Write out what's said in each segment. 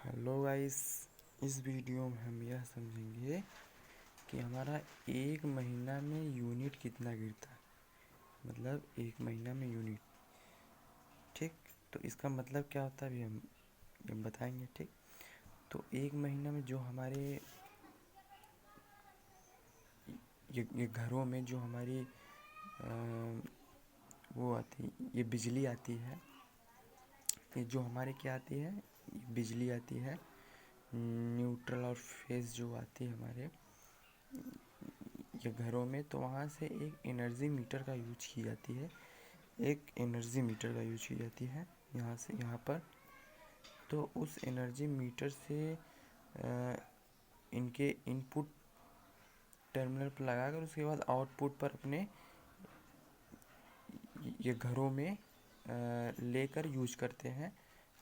Hello guys, इस video में हम यह समझेंगे कि हमारा एक महीना में यूनिट कितना गिरता है। मतलब एक महीना में यूनिट, ठीक। तो इसका मतलब क्या होता है अभी हम बताएंगे, ठीक। तो एक महीना में जो हमारे ये घरों में जो हमारी वो आती, ये बिजली आती है, ये जो हमारे क्या आती है, बिजली आती है न्यूट्रल और फेज जो आती है हमारे ये घरों में, तो वहाँ से एक एनर्जी मीटर का यूज की जाती है। एक एनर्जी मीटर का यूज की जाती है यहाँ से यहाँ पर। तो उस एनर्जी मीटर से इनके इनपुट टर्मिनल पर लगाकर उसके बाद आउटपुट पर अपने ये घरों में लेकर यूज करते हैं।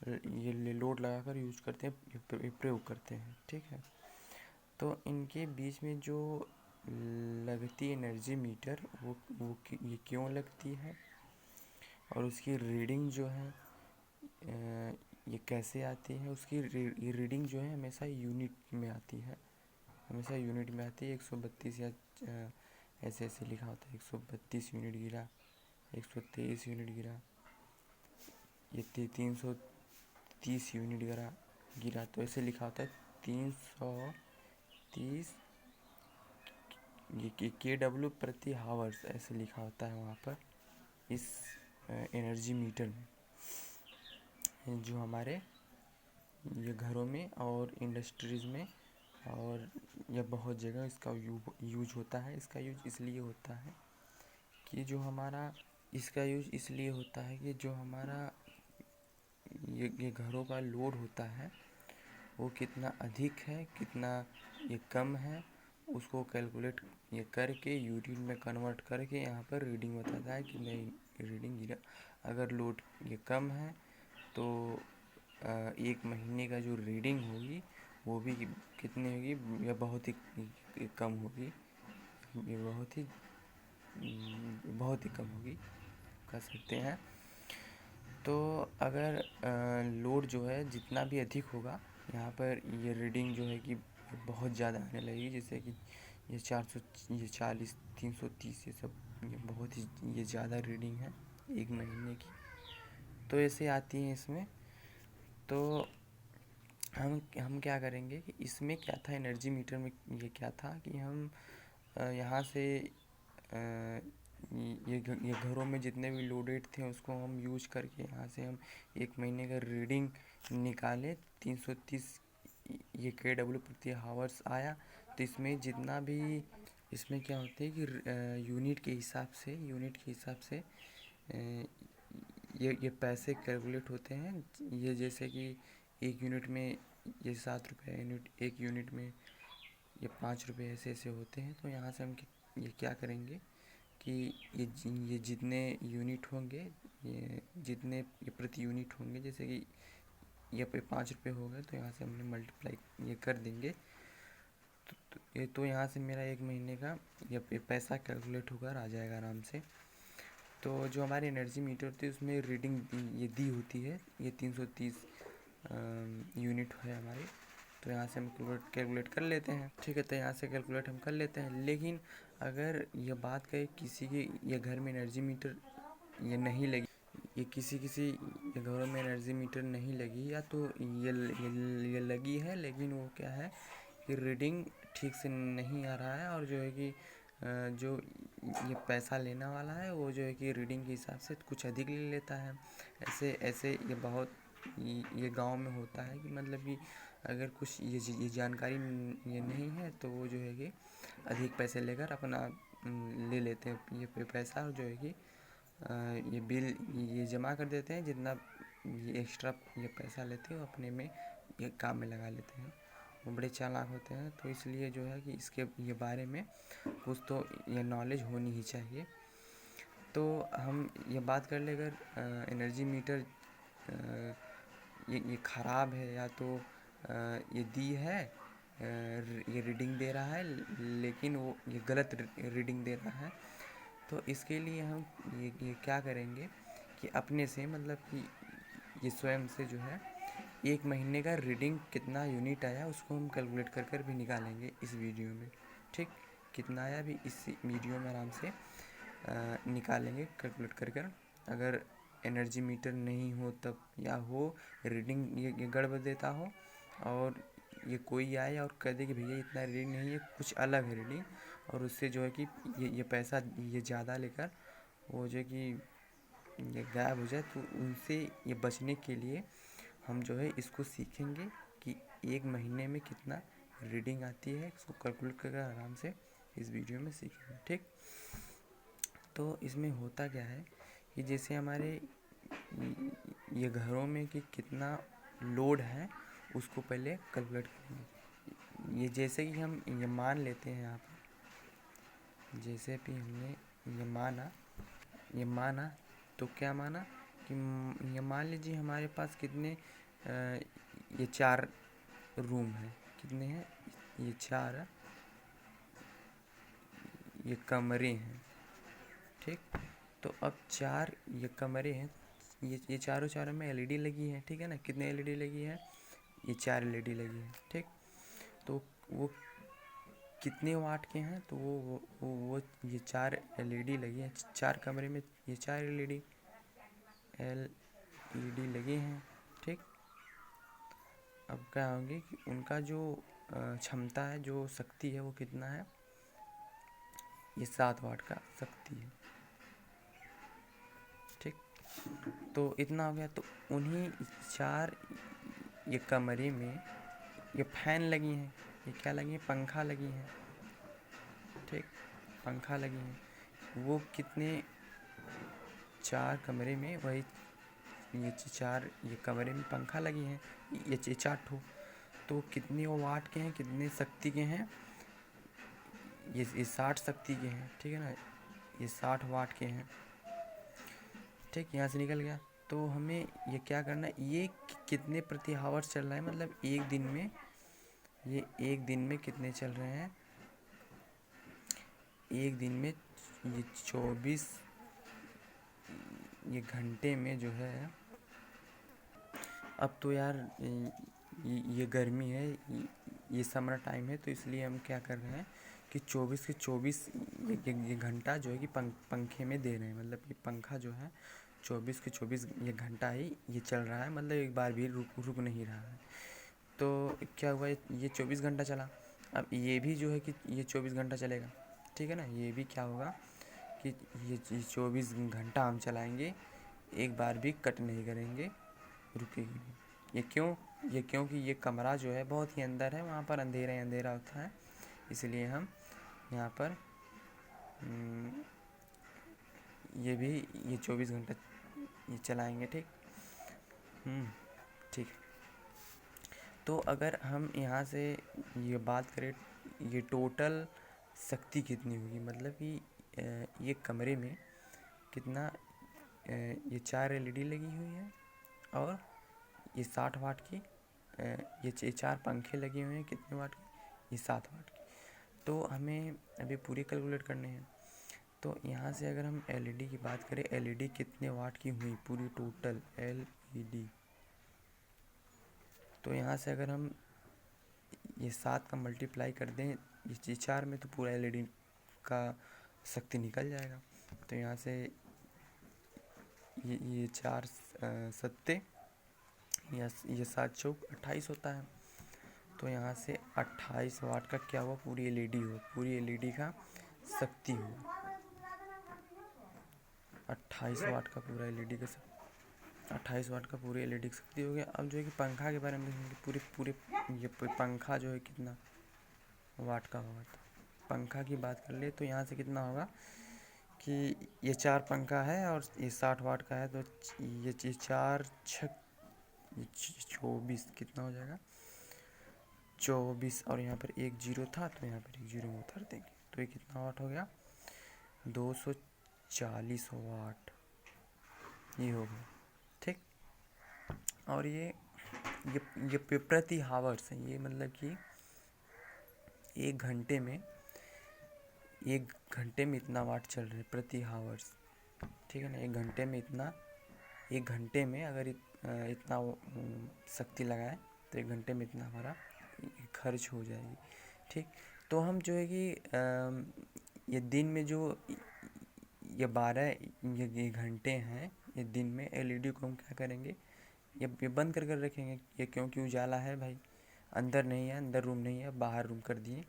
ये लोड लगाकर यूज करते हैं, प्रयोग करते हैं, ठीक है। तो इनके बीच में जो लगती एनर्जी मीटर ये क्यों लगती है और उसकी रीडिंग जो है ये कैसे आती है। उसकी रीडिंग जो है हमेशा यूनिट में आती है, हमेशा यूनिट में आती है। 132 या ऐसे ऐसे लिखा होता है, 132 यूनिट गिरा, 123 यूनिट गिरा, ये 330 यूनिट गिरा। तो ऐसे लिखा होता है 330 ये KW प्रति हावर्स ऐसे लिखा होता है वहाँ पर इस एनर्जी मीटर में, जो हमारे ये घरों में और इंडस्ट्रीज़ में और या बहुत जगह इसका यूज होता है। इसका यूज इसलिए होता है कि जो हमारा इसका यूज इसलिए होता है कि जो हमारा ये घरों का लोड होता है वो कितना अधिक है, कितना ये कम है, उसको कैलकुलेट ये करके यूनिट में कन्वर्ट करके यहाँ पर रीडिंग बताता है कि नहीं रीडिंग गिरा। अगर लोड ये कम है तो एक महीने का जो रीडिंग होगी वो भी कितनी होगी, या बहुत ही कम होगी, ये बहुत ही कम होगी, कह सकते हैं। तो अगर लोड जो है जितना भी अधिक होगा यहाँ पर ये रीडिंग जो है कि बहुत ज़्यादा आने लगेगी। जैसे कि ये 400, ये 40, 330, ये सब ये बहुत ही ये ज़्यादा रीडिंग है एक महीने की, तो ऐसे आती है इसमें। तो हम क्या करेंगे कि इसमें क्या था एनर्जी मीटर में, ये क्या था कि हम यहाँ से ये घरों में जितने भी लोडेड थे उसको हम यूज करके यहाँ से हम एक महीने का रीडिंग निकाले। 330 ये KW प्रति हावर्स आया। तो इसमें जितना भी इसमें क्या होता है कि यूनिट के हिसाब से ये पैसे कैलकुलेट होते हैं। ये जैसे कि एक यूनिट में ये 7 रुपये यूनिट, एक यूनिट में ये 5 रुपये, ऐसे ऐसे होते हैं। तो यहाँ से हम ये क्या करेंगे कि ये जितने यूनिट होंगे, ये जितने ये प्रति यूनिट होंगे, जैसे कि ये पे 5 रुपये हो गए तो यहाँ से हमने मल्टीप्लाई ये कर देंगे। तो यहाँ से मेरा एक महीने का ये पैसा कैलकुलेट होकर आ जाएगा आराम से। तो जो हमारी एनर्जी मीटर होती है उसमें रीडिंग ये दी होती है, ये 330 यूनिट है हमारी। तो यहाँ से हम कैलकुलेट कर लेते हैं, ठीक है। तो यहाँ से कैलकुलेट हम कर लेते हैं। लेकिन अगर ये बात करें किसी के ये घर में एनर्जी मीटर ये नहीं लगी, ये किसी ये घरों में एनर्जी मीटर नहीं लगी, या तो ये लगी है लेकिन वो क्या है कि रीडिंग ठीक से नहीं आ रहा है, और जो है कि जो ये पैसा लेने वाला है वो जो है कि रीडिंग के हिसाब से कुछ अधिक ले लेता है। ऐसे ऐसे ये बहुत ये गांव में होता है कि मतलब कि अगर कुछ ये जानकारी ये नहीं है तो वो जो है कि अधिक पैसे लेकर अपना ले लेते हैं ये पैसा, और जो है कि ये बिल ये जमा कर देते हैं। जितना ये एक्स्ट्रा ये पैसा लेते हैं वो अपने में ये काम में लगा लेते हैं। वो बड़े चालाक होते हैं, तो इसलिए जो है कि इसके ये बारे में कुछ तो ये नॉलेज होनी ही चाहिए। तो हम ये बात कर ले, अगर एनर्जी मीटर ये ख़राब है या तो ये दी है ये रीडिंग दे रहा है लेकिन वो ये गलत रीडिंग दे रहा है, तो इसके लिए हम ये क्या करेंगे कि अपने से मतलब कि ये स्वयं से जो है एक महीने का रीडिंग कितना यूनिट आया उसको हम कैलकुलेट कर कर भी निकालेंगे इस वीडियो में। ठीक, कितना आया भी इस वीडियो में आराम से निकालेंगे कैलकुलेट कर कर। अगर एनर्जी मीटर नहीं हो तब, या हो रीडिंग ये गड़बड़ देता हो और ये कोई आए और कह दे कि भैया इतना रीडिंग नहीं है, कुछ अलग है रीडिंग, और उससे जो है कि ये पैसा ये ज़्यादा लेकर वो जो है कि ये गायब हो जाए, तो उनसे ये बचने के लिए हम जो है इसको सीखेंगे कि एक महीने में कितना रीडिंग आती है, इसको कैलकुलेट कर आराम से इस वीडियो में सीखेंगे। ठीक, तो इसमें होता क्या है कि जैसे हमारे ये घरों में कि कितना लोड है उसको पहले कैलकुलेट करेंगे। ये जैसे कि हम ये मान लेते हैं यहाँ पर, जैसे भी हमने ये माना तो क्या माना कि ये मान लीजिए हमारे पास कितने ये 4 रूम हैं। कितने हैं? ये 4 ये कमरे हैं। ठीक, तो अब 4 ये कमरे हैं, ये चारों में एलईडी लगी है। ठीक है ना, कितने एलईडी लगी है? ये 4 एलईडी लगी है। ठीक, तो वो कितने वाट के हैं? तो वो ये 4 एलईडी लगी है 4 कमरे में, ये 4 एलईडी लगे हैं। ठीक, अब क्या होंगे कि उनका जो क्षमता है, जो शक्ति है, वो कितना है? ये 7 वाट का शक्ति है। ठीक, तो इतना हो गया। तो उन्हीं 4 ये कमरे में ये फैन लगी हैं, ये क्या लगी हैं? पंखा लगी हैं। ठीक, पंखा लगी हैं। वो कितने? 4 कमरे में वही ये 4 ये कमरे में पंखा लगी हैं, ये 4 ठो। तो कितने वो वाट के हैं, कितने शक्ति के हैं? ये 60 शक्ति के हैं। ठीक है ना, ये 60 वाट के हैं। ठीक, यहाँ से निकल गया। तो हमें ये क्या करना है, ये कितने प्रति आवर्स चल रहा है, मतलब एक दिन में, ये एक दिन में कितने चल रहे हैं? एक दिन में ये 24 ये घंटे में जो है, अब तो यार ये गर्मी है, ये समर टाइम है, तो इसलिए हम क्या कर रहे हैं कि 24 के 24 ये घंटा जो है कि पंखे में दे रहे हैं। मतलब ये पंखा जो है 24 के 24 ये घंटा ही ये चल रहा है, मतलब एक बार भी रुक नहीं रहा है। तो क्या हुआ, ये 24 घंटा चला। अब ये भी जो है कि ये 24 घंटा चलेगा। ठीक है ना, ये भी क्या होगा कि ये 24 घंटा हम चलाएंगे, एक बार भी कट नहीं करेंगे, रुकेगी नहीं। ये क्योंकि ये कमरा जो है बहुत ही अंदर है, वहाँ पर अंधेरा ही अंधेरा होता है, इसलिए हम यहाँ पर ये 24 घंटा ये चलाएंगे। ठीक, ठीक। तो अगर हम यहाँ से ये बात करें, ये टोटल शक्ति कितनी होगी, मतलब कि ये कमरे में कितना ये 4 एलईडी लगी हुई है और ये 60 वाट की ये 4 पंखे लगे हुए हैं, कितने वाट की? ये 7 वाट की। तो हमें अभी पूरी कैलकुलेट करने हैं। तो यहाँ से अगर हम एलईडी की बात करें, एलईडी कितने वाट की हुई पूरी टोटल एलईडी, तो यहाँ से अगर हम ये 7 का मल्टीप्लाई कर दें ये 4 में, तो पूरा एलईडी का शक्ति निकल जाएगा। तो यहाँ से ये 4 सत्ते या ये 7 चौक 28 होता है। तो यहाँ से 28 वाट का क्या हुआ? पूरी एलईडी हो, पूरी एलईडी का शक्ति हो 28 वाट का पूरा एलईडी का 28 वाट का पूरी एलईडी की शक्ति हो गया। अब जो है कि पंखा के बारे में देखेंगे, पूरे ये पंखा जो है कितना वाट का होगा। तो पंखा की बात कर ले तो यहाँ से कितना होगा कि ये 4 पंखा है और ये 60 वाट का है, तो ये 4 छक 24 कितना हो जाएगा? 24, और यहाँ पर एक जीरो था तो यहाँ पर एक जीरो उतार देंगे, तो ये कितना वाट हो गया? 240 वाट ये हो गया। ठीक, और ये प्रति हावर्स है, ये मतलब कि एक घंटे में इतना वाट चल रहे प्रति हावर्स। ठीक है ना, एक घंटे में अगर इतना शक्ति लगाए तो 1 घंटे में इतना हमारा खर्च हो जाएगी। ठीक, तो हम जो है कि ये दिन में जो ये 12 ये घंटे हैं, ये दिन में एलईडी को हम क्या करेंगे, ये बंद कर रखेंगे। ये क्योंकि उजाला है भाई, अंदर नहीं है, अंदर रूम नहीं है, बाहर रूम कर दिए।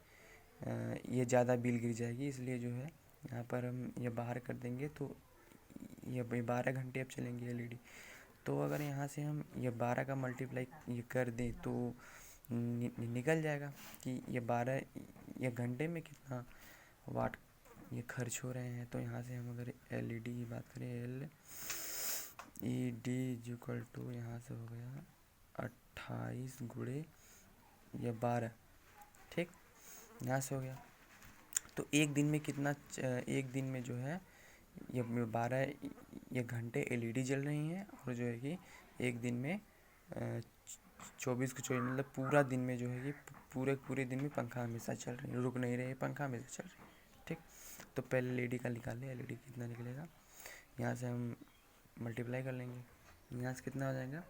ये ज़्यादा बिल गिर जाएगी, इसलिए जो है यहाँ पर हम ये बाहर कर देंगे। तो ये 12 घंटे अब चलेंगे एलईडी। तो अगर यहाँ से हम ये 12 का मल्टीप्लाई ये कर दें तो निकल जाएगा कि ये 12 ये घंटे में कितना वाट ये खर्च हो रहे हैं। तो यहाँ से हम अगर एलईडी की बात करें, L E D equal to यहाँ से हो गया 28 गुणे ये 12। ठीक, यहाँ से हो गया। तो एक दिन में कितना, एक दिन में जो है ये 12 ये घंटे एलईडी जल रही हैं, और जो है कि एक दिन में 24 को 24 मतलब पूरा दिन में जो है कि पूरे दिन में पंखा हमेशा चल रही है, रुक नहीं रही है, पंखा हमेशा चल रही है। ठीक, तो पहले एलईडी का निकालें, एलईडी कितना निकलेगा, यहाँ से हम मल्टीप्लाई कर लेंगे। यहाँ से कितना हो जाएगा,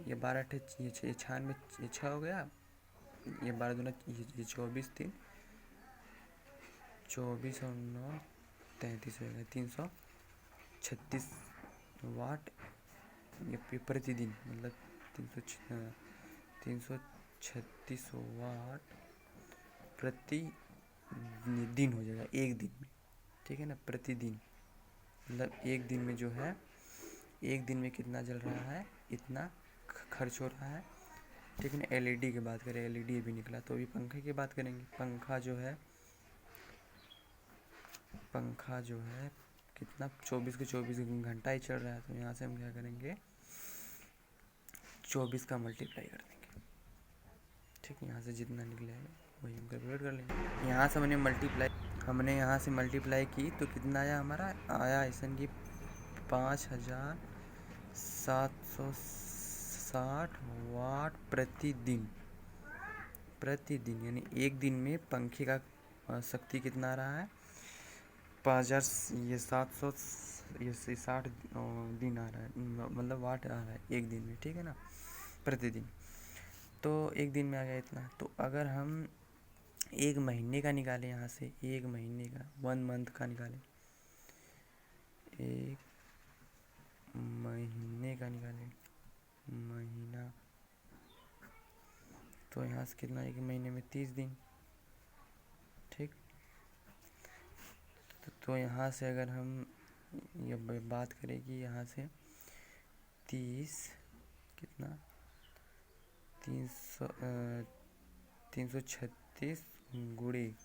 ये 12 अट्ठे ये 6 हो गया, ये 12 दूना ये 24 3 24 और 9 33 हो गया, 336 वाट ये प्रतिदिन, मतलब 336 वाट प्रति दिन हो जाएगा एक दिन में। ठीक है ना, प्रतिदिन मतलब एक दिन में जो है, एक दिन में कितना जल रहा है, इतना खर्च हो रहा है। ठीक है ना, एलईडी की बात करें, एलईडी भी निकला। तो अभी पंखे की बात करेंगे। पंखा जो है कितना 24 के 24 घंटा ही चल रहा है। तो यहाँ से हम क्या करेंगे, 24 का मल्टीप्लाई कर देंगे। ठीक है, यहाँ से जितना निकलेगा वही हम कैलकुलेट कर लेंगे। यहाँ से हमने यहाँ से मल्टीप्लाई की तो कितना आया, हमारा आया ऐसा कि 5760 वाट प्रतिदिन। यानी एक दिन में पंखे का शक्ति कितना आ रहा है, 5760 दिन आ रहा है, मतलब वाट आ रहा है एक दिन में। ठीक है ना, प्रतिदिन। तो एक दिन में आ गया इतना। तो अगर हम एक महीने का निकालें, यहाँ से एक महीने का 1 मंथ का निकालें, एक महीने का निकालें महीना, तो यहाँ से कितना, एक महीने में 30 दिन। ठीक, तो यहाँ से अगर हम ये बात करें कि यहाँ से 30 कितना 336 गुणे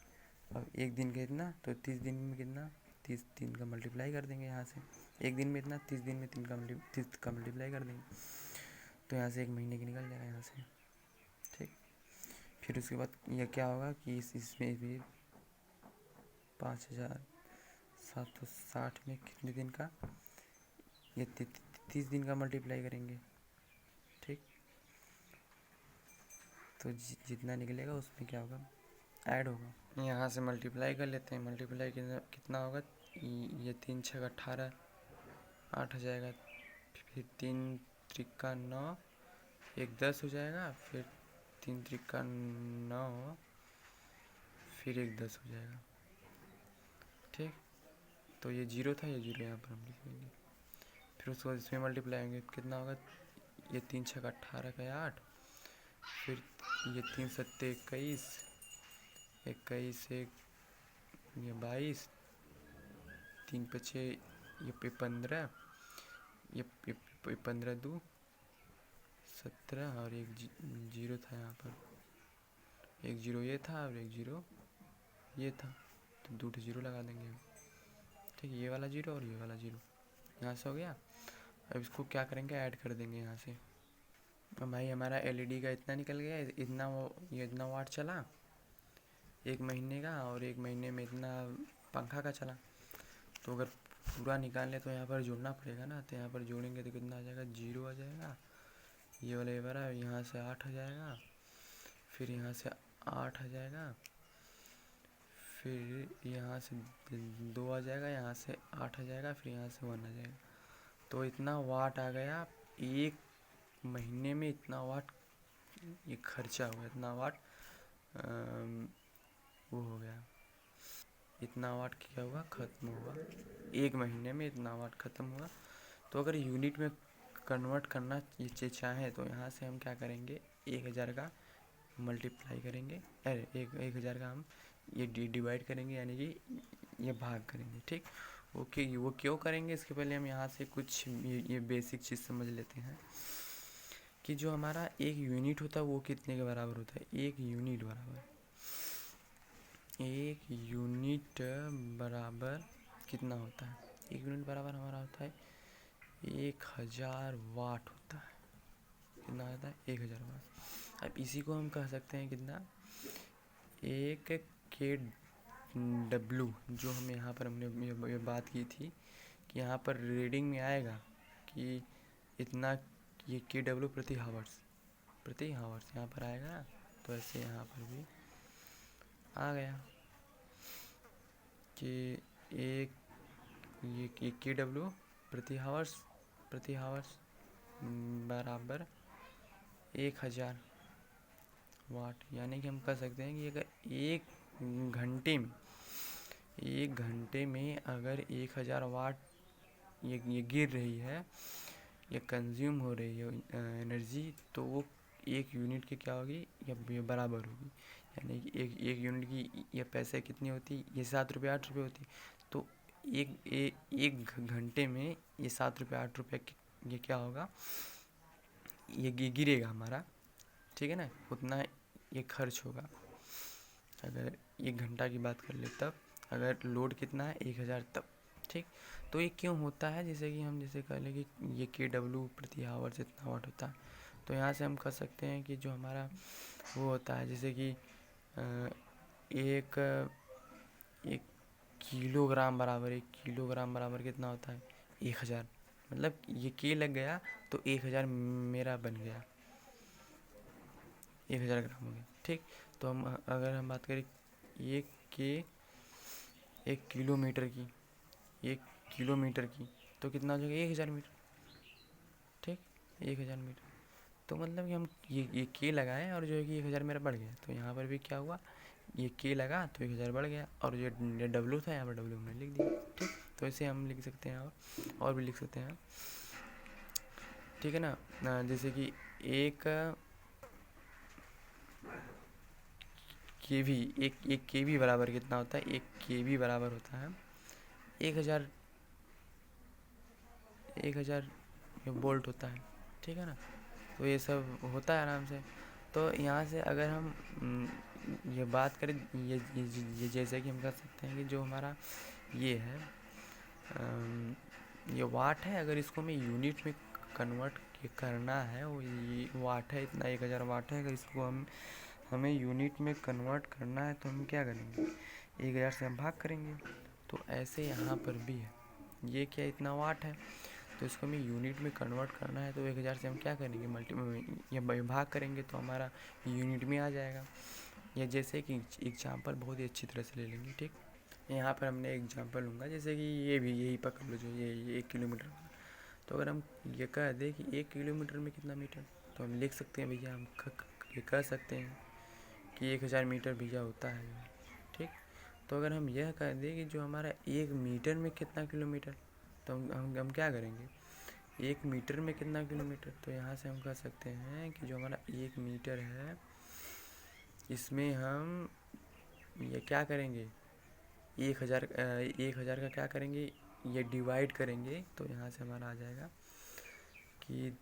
अब एक दिन का इतना, तो 30 दिन में कितना, 30 दिन का मल्टीप्लाई कर देंगे। यहाँ से एक दिन में इतना, 30 दिन में 30 का मल्टीप्लाई कर देंगे। तो यहाँ से एक महीने की निकल जाएगा यहाँ से। ठीक, फिर उसके बाद यह क्या होगा कि इसमें भी 5760 में कितने दिन का, ये 30 दिन का मल्टीप्लाई करेंगे। ठीक, तो जितना निकलेगा उसमें क्या होगा, ऐड होगा। यहाँ से मल्टीप्लाई कर लेते हैं। मल्टीप्लाई कितना होगा, ये 3 6 18 8 हो जाएगा, फिर 3 त्रिका 9, एक 10 हो जाएगा, फिर 3 त्रिका 9, फिर एक 10 हो जाएगा। ठीक, तो ये 0 था, ये 0 यहाँ पर हम लिख लेंगे। फिर उसके बाद इसमें मल्टीप्लाई होंगे, कितना होगा, ये 3 6 18 का 8, फिर ये 3 7 21, 21 1 ये 22, 3 5 ये 15, ये 15 2 17, और एक 0 था यहाँ पर, एक 0 ये था और एक 0 ये था, तो 2 0 लगा देंगे हम। ठीक, ये वाला 0 और ये वाला 0 यहाँ से हो गया। अब इसको क्या करेंगे, ऐड कर देंगे यहाँ से। अब भाई हमारा एलईडी का इतना निकल गया, इतना ये इतना वाट चला एक महीने का, और एक महीने में इतना पंखा का चला। तो अगर पूरा निकाल ले तो यहाँ पर जोड़ना पड़ेगा ना। तो यहाँ पर जोड़ेंगे तो कितना आ जाएगा, 0 आ जाएगा, ये वाला ये वाला, यहाँ से 8 आ जाएगा, फिर यहाँ से 8 आ जाएगा, फिर यहाँ से 2 आ जाएगा, यहाँ से 8 आ जाएगा, फिर यहाँ से 1 आ जाएगा। तो इतना वाट आ गया, एक महीने में इतना वाट ये खर्चा हुआ, इतना वाट वो हो गया, इतना वाट क्या हुआ, ख़त्म हुआ। एक महीने में इतना वाट ख़त्म हुआ। तो अगर यूनिट में कन्वर्ट करना ये चाहें तो यहाँ से हम क्या करेंगे, 1000 का मल्टीप्लाई करेंगे, अरे 1000 का हम ये डिवाइड करेंगे, यानी कि ये भाग करेंगे। ठीक, वो क्यों करेंगे, इसके पहले हम यहाँ से कुछ ये बेसिक चीज़ समझ लेते हैं कि जो हमारा एक यूनिट होता है वो कितने के बराबर होता है। एक यूनिट बराबर कितना होता है, एक यूनिट बराबर हमारा होता है 1000 वाट होता है। कितना होता है, 1000 वाट। अब इसी को हम कह सकते हैं कितना, एक के डब्लू, जो हम यहाँ पर हमने ये बात की थी कि यहाँ पर रीडिंग में आएगा कि इतना, ये के डब्लू प्रति हावर्स यहाँ पर आएगा ना। तो ऐसे यहाँ पर भी आ गया कि एक ये के डब्लू प्रति हावर्स बराबर 1000 वाट। यानी कि हम कह सकते हैं कि अगर एक घंटे में अगर 1000 वाट ये गिर रही है, ये कंज्यूम हो रही है एनर्जी, तो वो एक यूनिट की क्या होगी, ये बराबर होगी। यानी कि एक यूनिट की ये पैसे कितनी होती, ये 7 रुपये 8 रुपये होती। तो एक घंटे में ये 7 रुपये 8 रुपये ये क्या होगा, ये गिरेगा हमारा। ठीक है ना, उतना ये खर्च होगा। अगर 1 घंटा की बात कर ले तब, अगर लोड कितना है 1000 तब। ठीक, तो ये क्यों होता है, जैसे कि हम जैसे कह लें कि ये के डब्लू प्रति आवर से इतना वाट होता है। तो यहाँ से हम कह सकते हैं कि जो हमारा वो होता है, जैसे कि एक एक किलोग्राम बराबर कितना होता है, 1000। मतलब ये के लग गया तो 1000 मेरा बन गया, 1000 ग्राम हो गया। ठीक, तो हम अगर हम बात करें एक किलोमीटर की, तो कितना हो जाएगा, 1000 मीटर। ठीक, 1000 मीटर। तो मतलब कि हम ये के लगाए और जो है कि 1000 मेरा बढ़ गया। तो यहाँ पर भी क्या हुआ, ये के लगा तो 1000 बढ़ गया, और जो डब्लू था यहाँ पर डब्लू हमने लिख दिया। ठीक, तो ऐसे हम लिख सकते हैं और भी लिख सकते हैं। ठीक है ना, जैसे कि एक के वी बराबर कितना होता है, एक के वी बराबर होता है 1000 वोल्ट होता है। ठीक है ना, तो ये सब होता है आराम से। तो यहाँ से अगर हम ये बात करें, ये जैसे कि हम कर सकते हैं कि जो हमारा ये है ये वाट है, अगर इसको हमें यूनिट में कन्वर्ट करना है, वो ये वाट है, इतना 1000 वाट है। अगर इसको हमें यूनिट में कन्वर्ट करना है तो हम क्या करेंगे, 1000 से हम भाग करेंगे। तो ऐसे यहाँ पर भी है, ये क्या इतना वाट है, तो इसको हमें यूनिट में कन्वर्ट करना है तो 1000 से हम क्या करेंगे, ये भाग करेंगे तो हमारा यूनिट में आ जाएगा। या जैसे कि एग्जांपल बहुत ही अच्छी तरह से ले लेंगे। ठीक, यहाँ पर हमने एग्जांपल लूँगा, जैसे कि ये भी यही पकड़ लो, जो ये 1 किलोमीटर। तो अगर हम ये कह दें कि 1 किलोमीटर में कितना मीटर, तो हम लिख सकते हैं भैया, हम ये कह सकते हैं कि 1000 मीटर भैया होता है। ठीक, तो अगर हम यह कह दें कि जो हमारा 1 मीटर में कितना किलोमीटर, तो हम क्या करेंगे, 1 मीटर में कितना किलोमीटर। तो यहाँ से हम कह सकते हैं कि जो हमारा 1 मीटर है, इसमें हम ये क्या करेंगे, 1000 का क्या करेंगे, ये डिवाइड करेंगे। तो यहाँ से हमारा आ जाएगा कि ये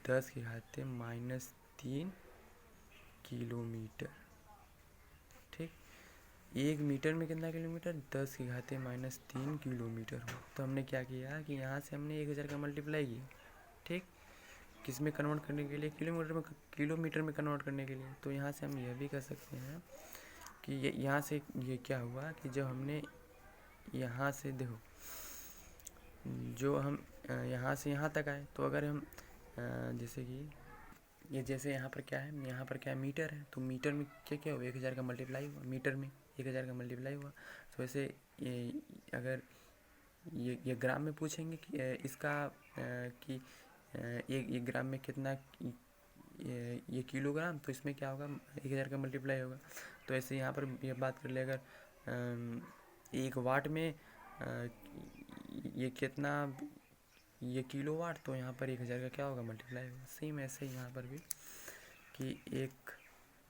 10⁻³ किलोमीटर। ठीक, 1 मीटर में कितना किलोमीटर, 10⁻³ किलोमीटर हो। तो हमने क्या किया कि यहाँ से हमने 1000 का मल्टीप्लाई किया। ठीक, किस में कन्वर्ट करने के लिए, किलोमीटर में कन्वर्ट करने के लिए। तो यहाँ से हम यह भी कर सकते हैं कि यहाँ से ये क्या हुआ कि जब हमने यहाँ से देखो, जो हम यहाँ से यहाँ तक आए, तो अगर हम जैसे कि ये जैसे यहाँ पर क्या है, मीटर है, तो मीटर में क्या क्या हुआ, 1000 का मल्टीप्लाई हुआ, मीटर में 1000 का मल्टीप्लाई हुआ। तो वैसे ये अगर ये ग्राम में पूछेंगे कि इसका कि एक ग्राम में कितना ये किलोग्राम, तो इसमें क्या होगा 1000 का मल्टीप्लाई होगा। तो ऐसे यहाँ पर ये बात कर ले, अगर 1 वाट में ये कितना ये किलोवाट, तो यहाँ पर 1000 का क्या होगा मल्टीप्लाई होगा। सेम ऐसे ही यहाँ पर भी कि एक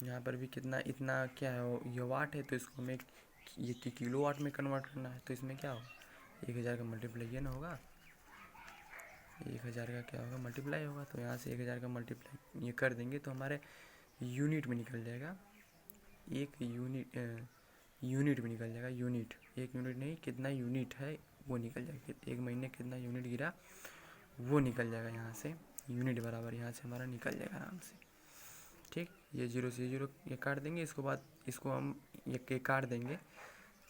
यहाँ पर भी कितना इतना क्या है ये वाट है, तो इसको हमें ये किलोवाट में कन्वर्ट करना है, तो इसमें क्या होगा 1000 का मल्टीप्लाई ये ना होगा, 1000 का क्या होगा मल्टीप्लाई होगा। तो यहाँ से 1000 का मल्टीप्लाई ये कर देंगे तो हमारे यूनिट में निकल जाएगा, एक यूनिट में निकल जाएगा। यूनिट, एक यूनिट नहीं, कितना यूनिट है वो निकल जाएगा, एक महीने कितना यूनिट गिरा वो निकल जाएगा। यहाँ से यूनिट बराबर यहाँ से हमारा निकल जाएगा आराम से। ठीक, ये 0 से 0 ये काट देंगे, इसको बाद इसको हम ये काट देंगे,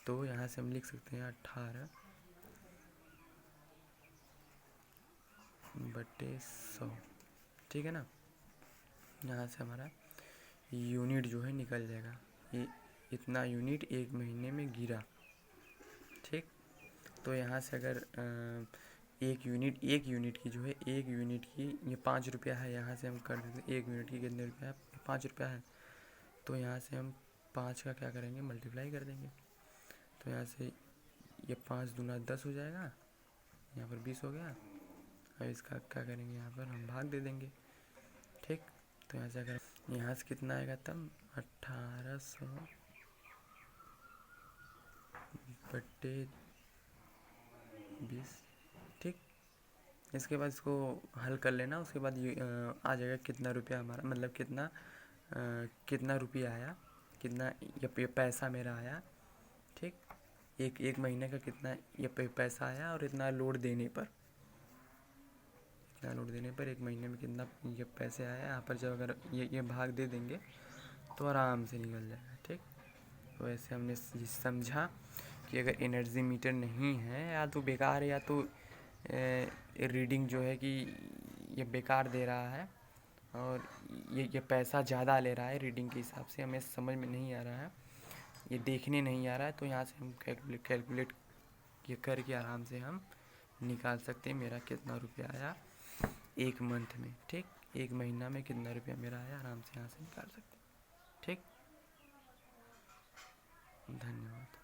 तो यहाँ से हम लिख सकते हैं 18/100। ठीक है ना, यहाँ से हमारा यूनिट जो है निकल जाएगा, ये इतना यूनिट एक महीने में गिरा। ठीक, तो यहाँ से अगर एक यूनिट की जो है, एक यूनिट की ये 5 रुपया है, यहाँ से हम कर देते हैं एक यूनिट की कितने रुपया है, 5 रुपया है। तो यहाँ से हम 5 का क्या करेंगे मल्टीप्लाई कर देंगे, तो यहाँ से ये 5 दूना 10 हो जाएगा, यहाँ पर 20 हो गया। अब इसका क्या करेंगे, यहाँ पर हम भाग दे देंगे। ठीक, तो यहाँ से अगर यहाँ से कितना आएगा तब 1800/20। ठीक, इसके बाद इसको हल कर लेना, उसके बाद ये आ जाएगा कितना रुपया हमारा, मतलब कितना रुपया आया, कितना ये पैसा मेरा आया। ठीक, एक महीने का कितना ये पैसा आया, और इतना लोड देने पर एक महीने में कितना ये पैसे आया। यहाँ पर जब अगर ये भाग दे देंगे तो आराम से निकल जाएगा। ठीक, तो ऐसे हमने समझा कि अगर एनर्जी मीटर नहीं है, या तो बेकार है, या तो रीडिंग जो है कि ये बेकार दे रहा है, और ये पैसा ज़्यादा ले रहा है रीडिंग के हिसाब से, हमें समझ में नहीं आ रहा है, ये देखने नहीं आ रहा है, तो यहाँ से हम कैलकुलेट ये करके आराम से हम निकाल सकते हैं मेरा कितना रुपया आया एक मंथ में। ठीक, एक महीना में कितना रुपया मेरा आया, आराम से यहाँ से निकाल सकते हैं। ठीक, धन्यवाद।